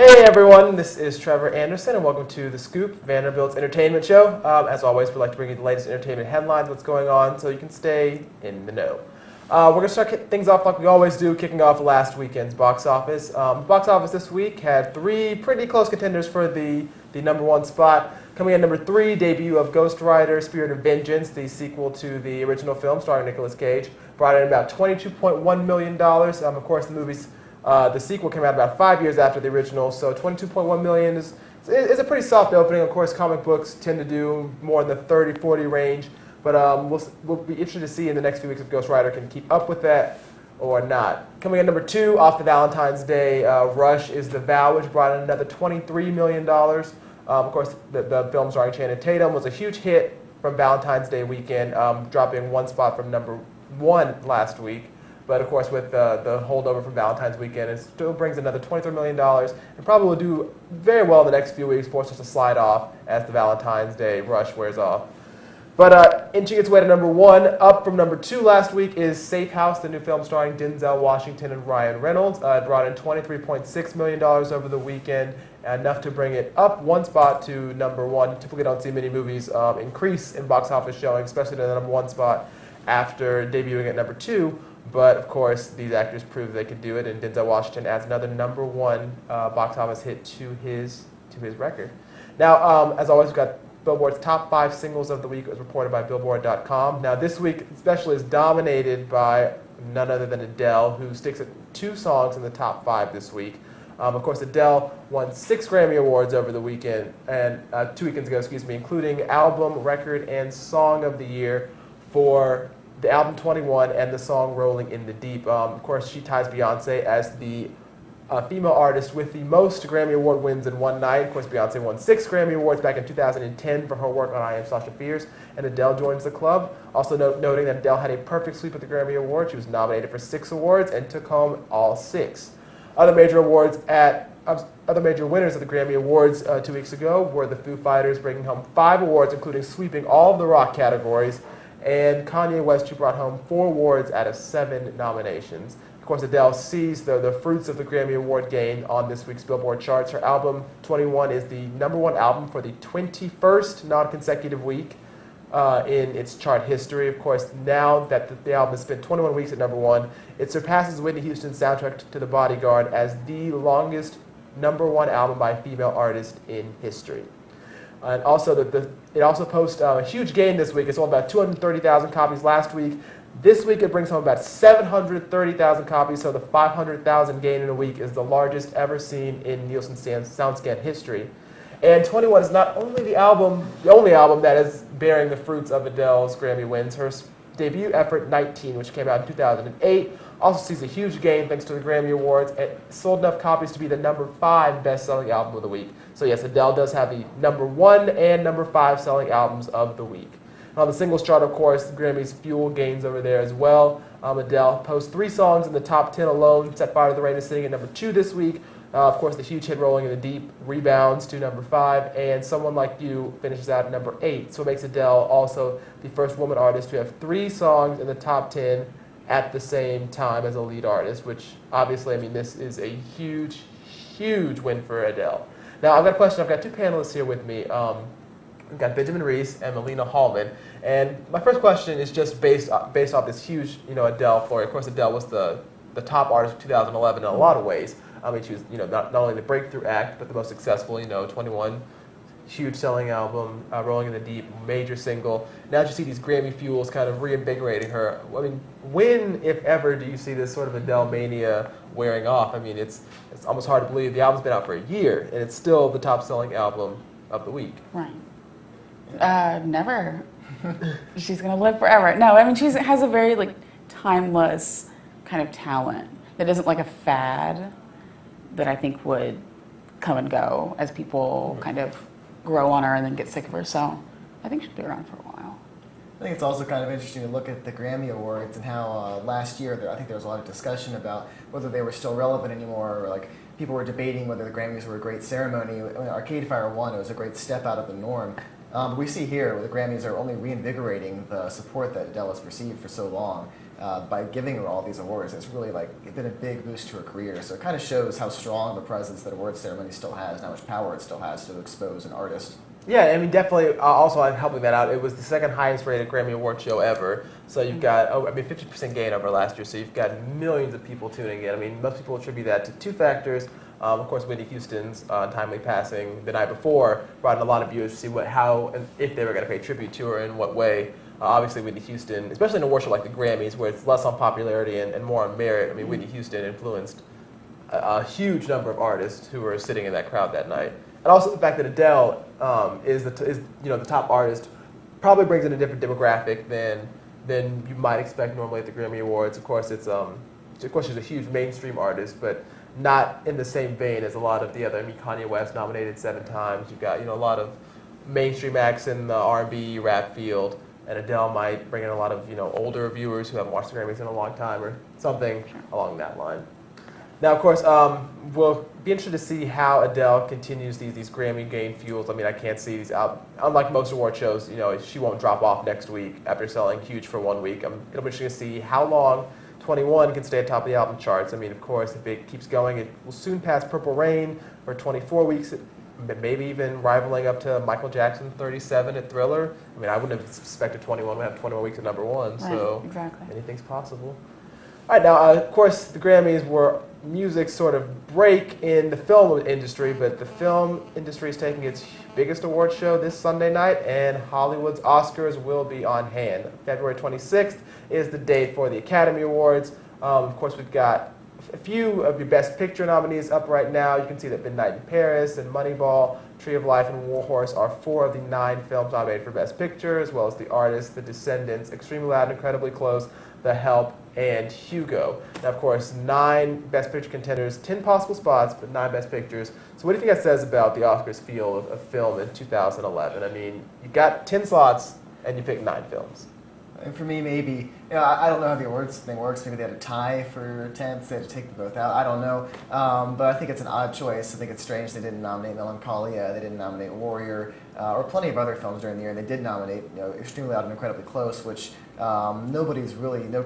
Hey everyone, this is Trevor Anderson and welcome to The Scoop, Vanderbilt's entertainment show. As always, we like to bring you the latest entertainment headlines, what's going on, so you can stay in the know. We're going to start things off like we always do, kicking off last weekend's box office. Box office this week had three pretty close contenders for the number one spot. Coming in number 3, debut of Ghost Rider, Spirit of Vengeance, the sequel to the original film starring Nicolas Cage, brought in about $22.1 million. Of course, the sequel came out about 5 years after the original, so $22.1 million is a pretty soft opening. Of course, comic books tend to do more in the 30-40 range, but we'll be interested to see in the next few weeks if Ghost Rider can keep up with that or not. Coming in number 2, off the Valentine's Day rush, is The Vow, which brought in another $23 million. Of course, the film starring Channing Tatum was a huge hit from Valentine's Day weekend, dropping one spot from number 1 last week. But of course, with the holdover from Valentine's weekend, it still brings another $23 million and probably will do very well in the next few weeks, force us to slide off as the Valentine's Day rush wears off. But inching its way to number 1, up from number 2 last week, is Safe House, the new film starring Denzel Washington and Ryan Reynolds. It brought in $23.6 million over the weekend, enough to bring it up one spot to number 1. You typically don't see many movies increase in box office showing, especially to the number 1 spot after debuting at number 2. But of course, these actors proved they could do it, and Denzel Washington adds another number 1 box office hit to his record. Now, as always, we've got Billboard's top 5 singles of the week, as reported by Billboard.com. Now, this week especially is dominated by none other than Adele, who sticks at 2 songs in the top 5 this week. Of course, Adele won 6 Grammy Awards over the weekend, and 2 weekends ago, including Album, Record, and Song of the Year for the album 21 and the song Rolling in the Deep. Of course, she ties Beyonce as the female artist with the most Grammy Award wins in one night. Of course, Beyonce won 6 Grammy Awards back in 2010 for her work on I Am Sasha Fierce, and Adele joins the club. Also noting that Adele had a perfect sweep at the Grammy Awards. She was nominated for 6 awards and took home all 6. Other major winners of the Grammy Awards 2 weeks ago were the Foo Fighters, bringing home 5 awards, including sweeping all of the rock categories, and Kanye West, who brought home 4 awards out of 7 nominations. Of course, Adele sees the fruits of the Grammy Award gain on this week's Billboard charts. Her album 21 is the number 1 album for the 21st non-consecutive week in its chart history. Of course, now that the album has spent 21 weeks at number 1, it surpasses Whitney Houston's soundtrack to The Bodyguard as the longest number 1 album by a female artist in history. And also, it also posts a huge gain this week. It sold about 230,000 copies last week. This week, it brings home about 730,000 copies, so the 500,000 gain in a week is the largest ever seen in Nielsen SoundScan history. And 21 is not only the only album that is bearing the fruits of Adele's Grammy wins. Her debut effort, 19, which came out in 2008, also sees a huge gain thanks to the Grammy Awards. It sold enough copies to be the number 5 best-selling album of the week. So yes, Adele does have the number 1 and number 5 selling albums of the week. And on the singles chart, of course, the Grammys fuel gains over there as well. Adele posts 3 songs in the top 10 alone. Set Fire to the Rain is sitting at number 2 this week. Of course, the huge hit Rolling in the Deep rebounds to number 5, and Someone Like You finishes out at number 8. So it makes Adele also the first woman artist to have 3 songs in the top 10 at the same time as a lead artist, which obviously, this is a huge, huge win for Adele. Now, I've got a question. I've got 2 panelists here with me. We've got Benjamin Reese and Melina Hallman. And my first question is just based off this huge, Adele story. Of course, Adele was the top artist of 2011 in a lot of ways. She was, not only the breakthrough act, but the most successful, 21, huge selling album, Rolling in the Deep, major single. Now you see these Grammy fuels kind of reinvigorating her. When, if ever, do you see this sort of Adele mania wearing off? It's almost hard to believe. The album's been out for a year, and it's still the top selling album of the week. Right. Never. She's going to live forever. No, she has a very, timeless kind of talent that isn't like a fad that I think would come and go as people kind of grow on her and then get sick of her. So I think she'll be around for a while. I think it's also kind of interesting to look at the Grammy Awards and how last year I think there was a lot of discussion about whether they were still relevant anymore, or people were debating whether the Grammys were a great ceremony. When Arcade Fire won, it was a great step out of the norm. We see here where the Grammys are only reinvigorating the support that Adele has received for so long. by giving her all these awards. It's really like been a big boost to her career. So it kind of shows how strong the presence that awards ceremony still has, and how much power it still has to expose an artist. Yeah, I mean, definitely. Also, I'm helping that out. It was the second highest rated Grammy Award show ever. So you've got, 50% gain over last year. So you've got millions of people tuning in. I mean, most people attribute that to two factors. Of course, Whitney Houston's timely passing the night before brought in a lot of viewers to see how and if they were going to pay tribute to her, in what way. Obviously, Whitney Houston, especially in an award show like the Grammys, where it's less on popularity and more on merit. I mean, Whitney Houston influenced a huge number of artists who were sitting in that crowd that night. And also the fact that Adele is the top artist probably brings in a different demographic than you might expect normally at the Grammy Awards. Of course, she's a huge mainstream artist, but not in the same vein as a lot of the other. I mean, Kanye West nominated 7 times. You've got a lot of mainstream acts in the R&B rap field, and Adele might bring in a lot of older viewers who haven't watched the Grammys in a long time or something along that line. Now, of course, we'll be interested to see how Adele continues these Grammy gain fuels. I mean, I can't see these out. Unlike most award shows, she won't drop off next week after selling huge for 1 week. It'll be interesting to see how long 21 can stay at top of the album charts. I mean, of course, if it keeps going, it will soon pass Purple Rain for 24 weeks, maybe even rivaling up to Michael Jackson's 37 at Thriller. I mean, I wouldn't have suspected 21 would have 21 weeks at #1, so exactly. Anything's possible. All right, now, of course, the Grammys were music's sort of break in the film industry, but the film industry is taking its biggest award show this Sunday night, and Hollywood's Oscars will be on hand. February 26th is the date for the Academy Awards. Of course, we've got a few of your Best Picture nominees up right now. You can see that Midnight in Paris and Moneyball, Tree of Life, and War Horse are 4 of the 9 films nominated for Best Picture, as well as The Artist, The Descendants, Extremely Loud and Incredibly Close, The Help, and Hugo. Now, of course, 9 Best Picture contenders, 10 possible spots, but 9 Best Pictures. So what do you think that says about the Oscars field of film in 2011? I mean, you got 10 slots, and you picked 9 films. And for me, maybe, I don't know how the awards thing works. Maybe they had a tie for 10th. They had to take them both out. I don't know. But I think it's an odd choice. I think it's strange they didn't nominate Melancholia. They didn't nominate Warrior, or plenty of other films during the year. And they did nominate Extremely Loud and Incredibly Close, which no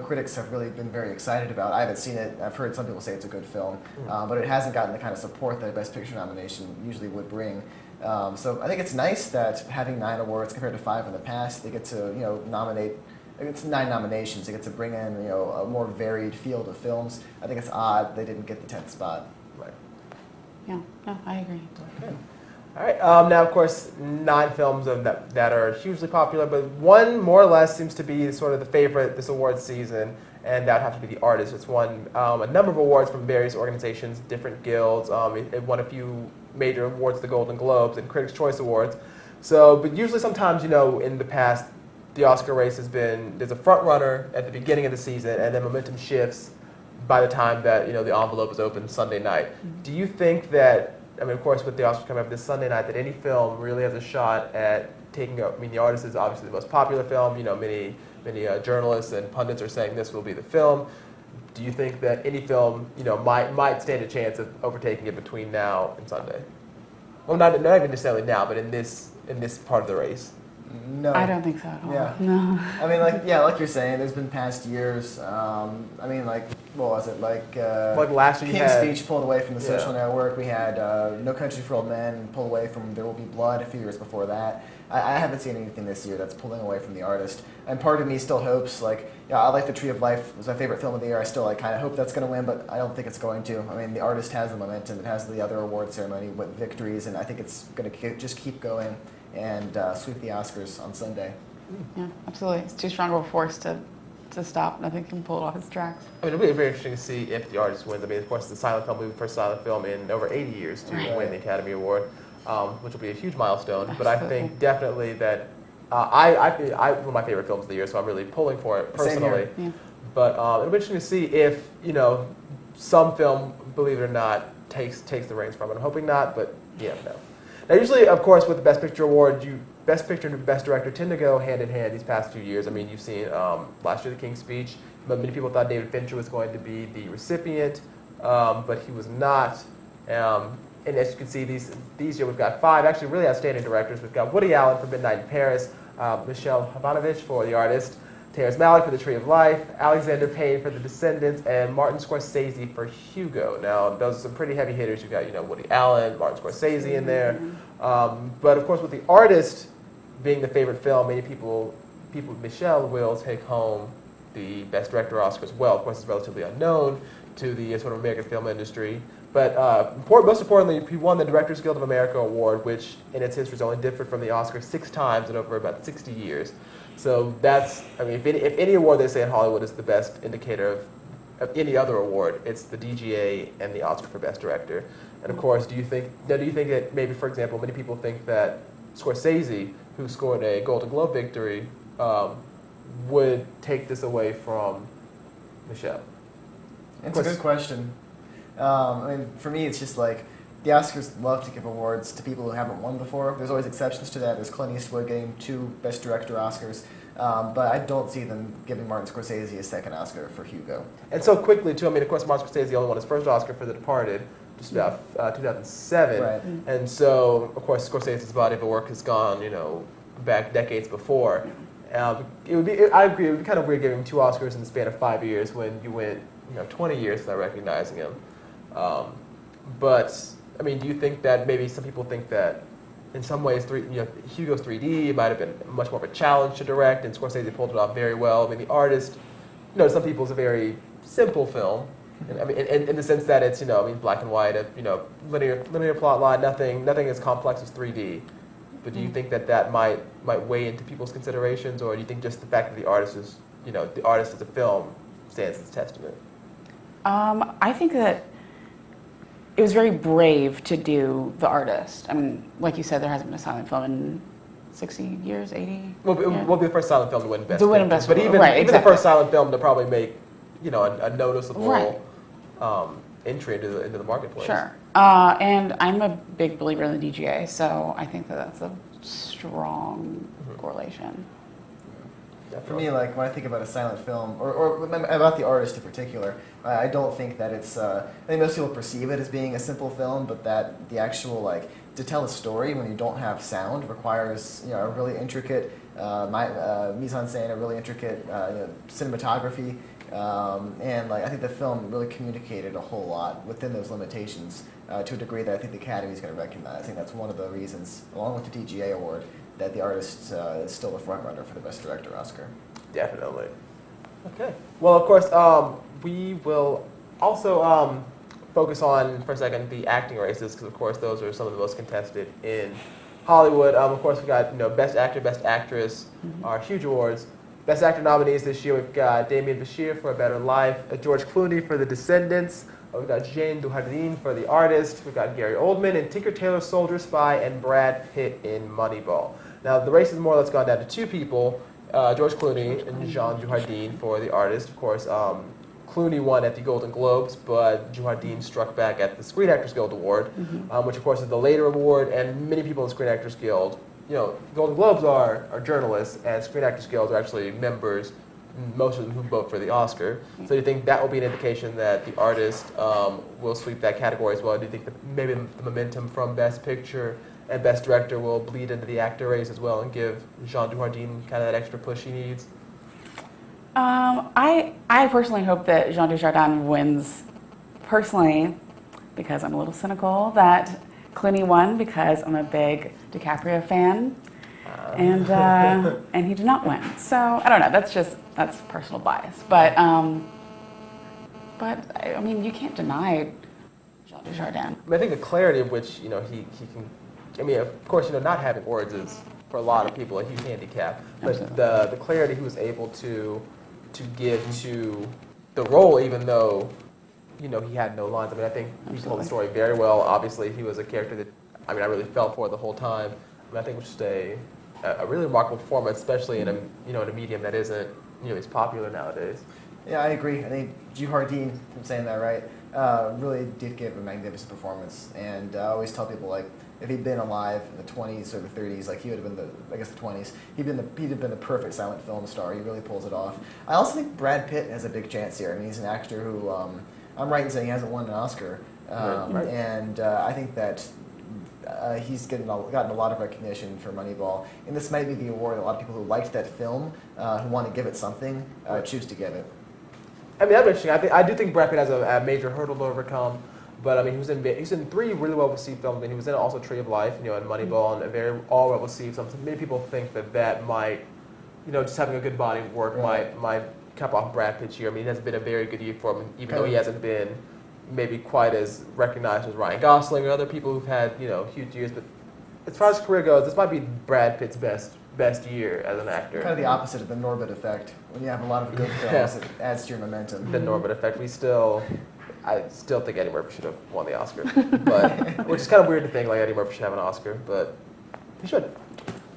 critics have really been very excited about. I haven't seen it. I've heard some people say it's a good film, but it hasn't gotten the kind of support that a Best Picture nomination usually would bring. So I think it's nice that having 9 awards compared to 5 in the past, they get to nominate. It's 9 nominations. They get to bring in a more varied field of films. I think it's odd they didn't get the 10th spot. Right. Yeah, no, I agree. Okay. All right. Now, of course, 9 films that are hugely popular, but one more or less seems to be sort of the favorite this award season, and that would have to be The Artist. It's won a number of awards from various organizations, different guilds. It won a few major awards, the Golden Globes and Critics' Choice Awards. So, but usually sometimes, in the past, the Oscar race there's a front runner at the beginning of the season, and then momentum shifts by the time that the envelope is open Sunday night. Mm-hmm. Do you think that, I mean, of course, with the Oscars coming up this Sunday night, that any film really has a shot at taking up? I mean, The Artist is obviously the most popular film. Many journalists and pundits are saying this will be the film. Do you think that any film might stand a chance of overtaking it between now and Sunday? Well, not even necessarily now, but in this part of the race. No. I don't think so at all. Yeah. No. I mean, like you're saying, there's been past years. I mean, what was it? Like last year, King's Speech pulled away from the Social Network. We had No Country for Old Men pull away from There Will Be Blood a few years before that. I haven't seen anything this year that's pulling away from The Artist. And part of me still hopes, I like The Tree of Life. It was my favorite film of the year. I still kind of hope that's going to win, but I don't think it's going to. I mean, The Artist has the momentum. It has the other award ceremony with victories, and I think it's going to just keep going and sweep the Oscars on Sunday. Yeah, absolutely. It's too strong of a force to stop. Nothing can pull it off its tracks. I mean, it'll be very interesting to see if The Artist wins. I mean, of course, the silent film will be the first silent film in over 80 years to win the Academy Award, which will be a huge milestone. Absolutely. But I think definitely that one of my favorite films of the year, so I'm really pulling for it personally. Yeah. But it'll be interesting to see if some film, believe it or not, takes the reins from it. I'm hoping not, but no. Now, usually, of course, with the Best Picture award, Best Picture and Best Director tend to go hand in hand these past few years. I mean, you've seen last year The King's Speech, but many people thought David Fincher was going to be the recipient, but he was not. And as you can see, these year we've got 5 actually really outstanding directors. We've got Woody Allen for Midnight in Paris, Michelle Jovanovic for The Artist, Terrence Malick for The Tree of Life, Alexander Payne for The Descendants, and Martin Scorsese for Hugo. Now, those are some pretty heavy hitters. You've got, Woody Allen, Martin Scorsese in there. But of course, with The Artist being the favorite film, many people, Michelle will take home the Best Director Oscar as well. Of course, it's relatively unknown to the sort of American film industry. But most importantly, he won the Directors Guild of America Award, which in its history has only differed from the Oscar 6 times in over about 60 years. So that's, if any award they say in Hollywood is the best indicator of any other award, it's the DGA and the Oscar for Best Director. And of course, do you think that maybe, for example, many people think that Scorsese, who scored a Golden Globe victory, would take this away from Michelle? It's a good question. For me, it's just like the Oscars love to give awards to people who haven't won before. There's always exceptions to that. There's Clint Eastwood getting 2 Best Director Oscars, but I don't see them giving Martin Scorsese a second Oscar for Hugo. And so quickly, too, of course, Martin Scorsese only won his first Oscar for The Departed, just about 2007. Right. And so, of course, Scorsese's body of work has gone, back decades before. I agree, it would be kind of weird giving him 2 Oscars in the span of 5 years when you went, 20 years without recognizing him. But do you think that maybe some people think that in some ways, Hugo's 3D might have been much more of a challenge to direct, and Scorsese pulled it off very well. The Artist, to some people, is a very simple film. And, in the sense that it's, black and white, linear plot line, nothing as complex as 3D. But do you think that might weigh into people's considerations, or do you think just the fact that The Artist is, The Artist as a film stands as testament? I think that it was very brave to do The Artist. Like you said, there hasn't been a silent film in 60 years, 80? Well, it won't be the first silent film to win Best Picture. But even the first silent film to probably make, a noticeable entry into the marketplace. Sure. And I'm a big believer in the DGA, so I think that that's a strong correlation. For me, like when I think about a silent film, or about The Artist in particular, I don't think that it's. I think most people perceive it as being a simple film, but that the actual to tell a story when you don't have sound requires a really intricate mise-en-scène, a really intricate cinematography, and I think the film really communicated a whole lot within those limitations to a degree that I think the Academy is going to recognize. I think that's one of the reasons, along with the DGA award, that The Artist is still the front runner for the Best Director Oscar. Definitely. Okay. Well, of course, we will also focus on, for a second, the acting races, because, of course, those are some of the most contested in Hollywood. Of course, we've got Best Actor, Best Actress, are huge awards. Best Actor nominees this year, we've got Damien Bashir for A Better Life, George Clooney for The Descendants, we've got Jane Dujardin for The Artist, we've got Gary Oldman in Tinker Tailor Soldier Spy, and Brad Pitt in Moneyball. Now, the race has more or less gone down to 2 people, George Clooney and Jean Dujardin for The Artist. Of course, Clooney won at the Golden Globes, but Dujardin struck back at the Screen Actors Guild Award, which, of course, is the later award, and many people in the Screen Actors Guild, Golden Globes are journalists, and Screen Actors Guild are actually members, most of them who vote for the Oscar. So do you think that will be an indication that The Artist will sweep that category as well? Do you think that maybe the momentum from Best Picture and Best Director will bleed into the actor race as well and give Jean Dujardin kind of that extra push he needs? I personally hope that Jean Dujardin wins, personally, because I'm a little cynical, that Clooney won because I'm a big DiCaprio fan, and he did not win. So I don't know. That's personal bias, but you can't deny Jean Dujardin. I think the clarity of which he can. Of course, not having words is for a lot of people a huge handicap. But the clarity he was able to give to the role, even though he had no lines. I think he told the story very well. Obviously, he was a character that I really felt for the whole time. I think it was just a really remarkable performance, especially in a medium that isn't as popular nowadays. Yeah, I agree. I think Dujardin, if I'm saying that right, really did give a magnificent performance. And I always tell people, if he'd been alive in the 20s or the 30s, he would have been the 20s, he'd have been the perfect silent film star. He really pulls it off. I also think Brad Pitt has a big chance here. He's an actor who, I'm right in saying he hasn't won an Oscar. Right. And I think that he's gotten a lot of recognition for Moneyball, and this might be the award a lot of people who liked that film, who want to give it something, choose to give it. I mean, that's interesting. I do think Brad Pitt has a major hurdle to overcome. But I mean, he's in 3 really well received films. I mean, he was in also Tree of Life, and Moneyball, and very all well received. So many people think that might, just having a good body of work might cap off Brad Pitt's year. I mean, it has been a very good year for him, even though he hasn't been maybe quite as recognized as Ryan Gosling or other people who've had huge years. But as far as his career goes, this might be Brad Pitt's best year as an actor. Kind of the opposite of the Norbit effect. When you have a lot of good films, it adds to your momentum. The Norbit effect. I still think Eddie Murphy should have won the Oscar, but which is kind of weird to think like Eddie Murphy should have an Oscar, but he should.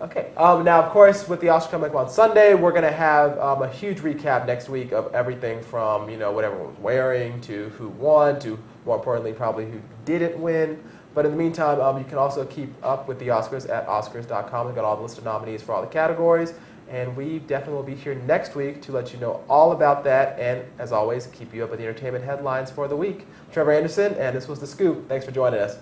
Okay. Now, of course, with the Oscar coming up on Sunday, we're going to have a huge recap next week of everything from what everyone was wearing to who won to, more importantly, probably who didn't win. But in the meantime, you can also keep up with the Oscars at Oscars.com. We've got all the listed nominees for all the categories. And we definitely will be here next week to let you know all about that. And as always, keep you up with the entertainment headlines for the week. Trevor Anderson, and this was The Scoop. Thanks for joining us.